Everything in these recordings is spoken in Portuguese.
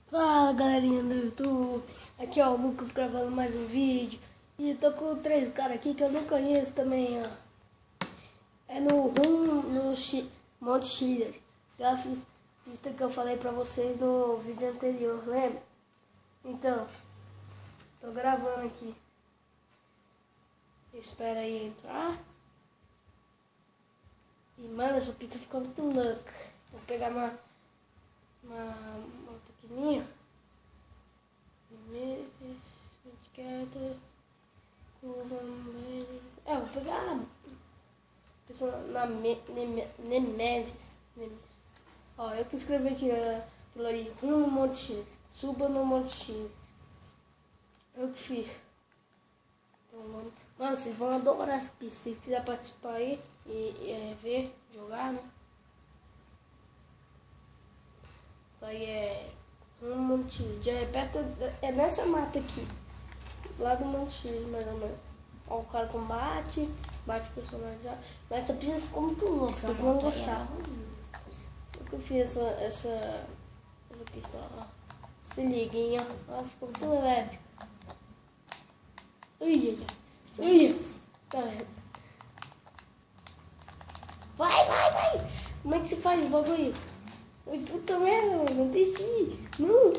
Fala galerinha do YouTube, aqui ó o Lucas gravando mais um vídeo. E tô com 3 caras aqui que eu não conheço também, ó. É no Monte Chiliad, aquela pista que eu falei pra vocês no vídeo anterior, lembra? Então, tô gravando aqui. Espera aí entrar. E mano, essa pista ficou muito louca. Vou pegar uma moto aqui minha. Vou pegar pessoa na Nemesis. Ó, eu que escrevi aqui aquilo ali, rumo no Monte Chiliad, suba no Monte Chiliad. Eu que fiz. Então, mano, vocês vão adorar essa pista. Se quiser participar aí e ver, jogar, né? Aí é um Monte Chiliad, é perto, é nessa mata aqui, lá do Monte Chiliad, mais ou menos. Ó, o cara combate, bate personalizado, mas essa pista ficou muito louca, vocês vão gostar. Eu fiz essa pista, ó. Se liguem, ó, ficou muito leve. Ui, tá vendo? Vai! Como é que se faz o bagulho? Oi, puta merda, mano, não desci. Não,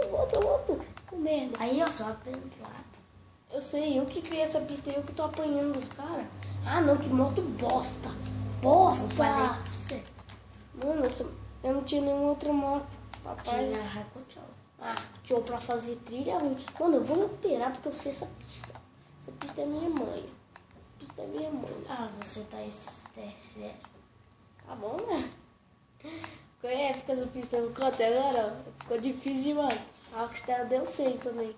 volta. Merda. Aí, ó, só pelo lado. Eu sei, eu que criei essa pista e eu que tô apanhando os caras. Ah, não, que moto bosta. Eu falei pra você. Mano, eu não tinha nenhuma outra moto. Papai. Tinha Rakuchou. Show pra fazer trilha ruim. Mano, eu vou operar porque eu sei essa pista. Essa pista é minha mãe. Ah, você tá sério. Tá bom, né? Ficou épica essa pista. Eu conto agora, ó. Ficou difícil demais. A Rockstar deu 100 também.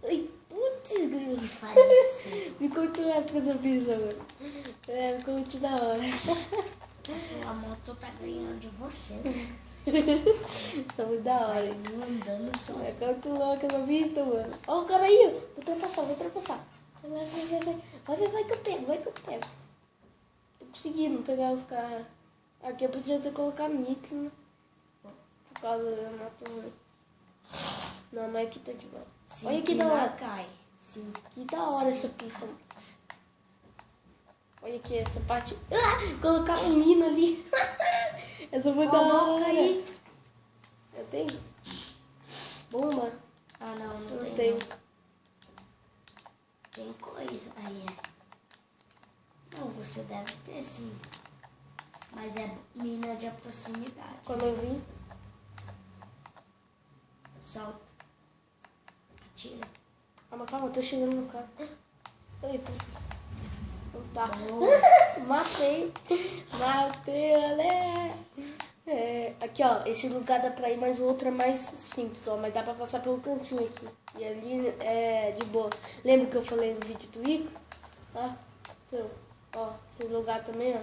Ai, putz, grilo. Que faz isso? Ficou muito épica essa pista, mano. É, ficou muito da hora. A sua moto tá ganhando de você. Isso é muito da hora. Vai andando só. É muito louca essa pista, mano. Ó o cara aí, ó. Vou ultrapassar. Vai que eu pego. Tô conseguindo pegar os caras. Aqui eu podia ter colocado nitro, né? Por causa da moto. Não, mas aqui tá de boa. Olha que da hora. Cai. Sim. Que da hora essa pista, mano. Olha aqui, essa parte. Colocar um mina ali. Essa foi da hora. Aí. Eu tenho? Bomba? Ah, não Não tem. tenho. Não. Tem coisa. Aí é. Não, você deve ter sim. Mas é mina de proximidade. Quando eu vim. Solta. Atira. Calma, eu tô chegando no carro. Ai, puta. Não tá. Boa. Matei, olha. Aqui, ó, esse lugar dá pra ir, mas o outro é mais simples, ó. Mas dá pra passar pelo cantinho aqui. E ali é de boa. Lembra que eu falei no vídeo do Ico? Então, ó, esse lugar também, ó.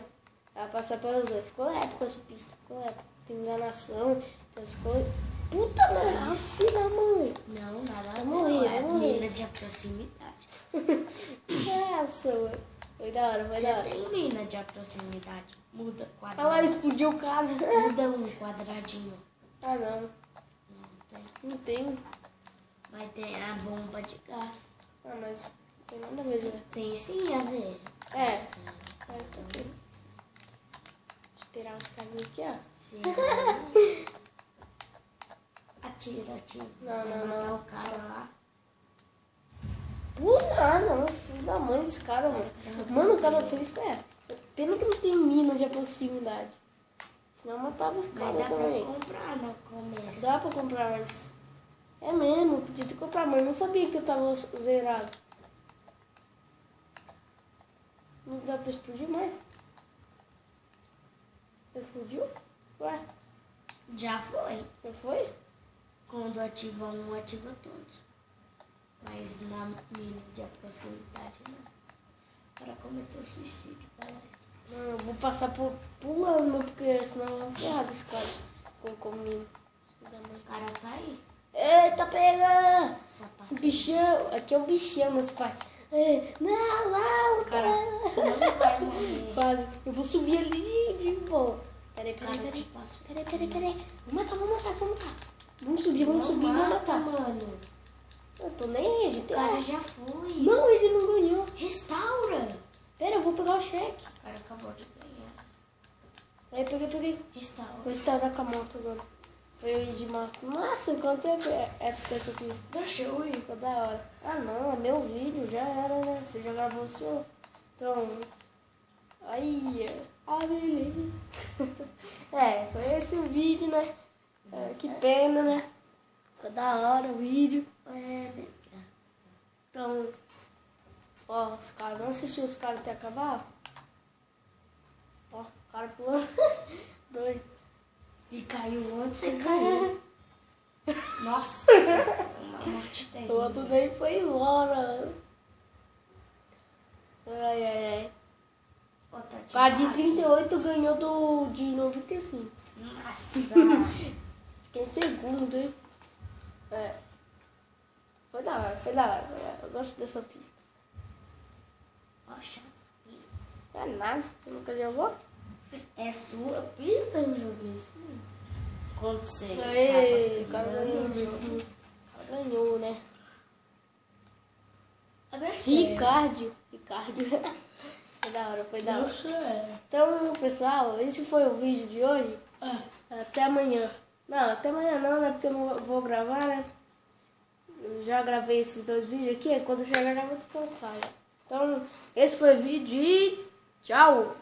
Dá pra passar pelos dois. Ficou épico essa pista, ficou épico. Tem enganação, tem as coisas. Puta, mano, filha da mãe. Não, nada a ver. morrer, É vai morrer. mina de proximidade. Nossa, mano. Vai da hora. Você tem mina de proximidade. Muda Olha lá, quadrado. explodiu o cara. Muda um quadradinho. Ah, não. Não tem. Vai ter a bomba de gás. Ah, mas não tem nada a ver, né? Tem sim a ver. É. Sim. Tá aqui. Esperar os caras aqui, ó. Sim. Atira. Não. Vai matar o cara lá. Não. Filho da mãe desse cara, mano. Mano, o cara fez com ela. Pena que não tem mina de proximidade. Senão eu matava os Mas caras dá também. pra comprar no começo. Dá pra comprar, mas... É mesmo, podia ter comprado, mas eu não sabia que eu tava zerado. Não dá pra explodir mais. Explodiu? Ué, Já foi. já foi? Quando ativa um, ativa todos. Mas na mina de proximidade não. Para cometer suicídio, galera. Não, eu vou passar pulando, porque senão eu vou ferrar desse cara. Com mina. O cara tá aí. Eita, pega! Essa parte. O bichão. Aqui é o bichão nessa parte. Não, O cara não vai morrer. Quase. Eu vou subir ali de boa. Peraí. Passou. Peraí. Vamos matar. Vamos subir, vamos matar. Mano. Eu tô nem aí, O gente. cara já foi. Não, ele não ganhou. Restaura. Pera, eu vou pegar o cheque. O cara acabou de ganhar. Aí, peguei. Restaura. Vou restaurar com a moto agora. Eu ir de moto. Nossa, quanto tempo é porque essa pista? Deixa eu ir. Ficou da hora. Ah, não, é meu vídeo, já era, né? Você já gravou o seu. Então, aí, beleza. Foi esse o vídeo, né? Que pena, né? Ficou da hora o vídeo. Então, ó, os caras, não assistiu os caras até acabar? Ó, o cara pulando. Doido. E caiu onde você caiu? Nossa, uma morte O terrível. outro nem foi embora. Ai. Ó, tá O cara de 38 ganhou de 95. Nossa. Fiquei em segundo, hein? Foi da hora. Eu gosto dessa pista. Ó, chata pista. Não é nada, você nunca jogou? É sua pista, eu joguei sim. Quando você Aí, o tava cara ganhando ganhou. o jogo. O cara ganhou, né? É besteira. Ricardo. Foi da hora. É. Então, pessoal, esse foi o vídeo de hoje. Até amanhã. Não, até amanhã não, né? Porque eu não vou gravar, né? Eu já gravei esses 2 vídeos aqui. Quando eu chegar, já vou descansar. Então, esse foi o vídeo e tchau!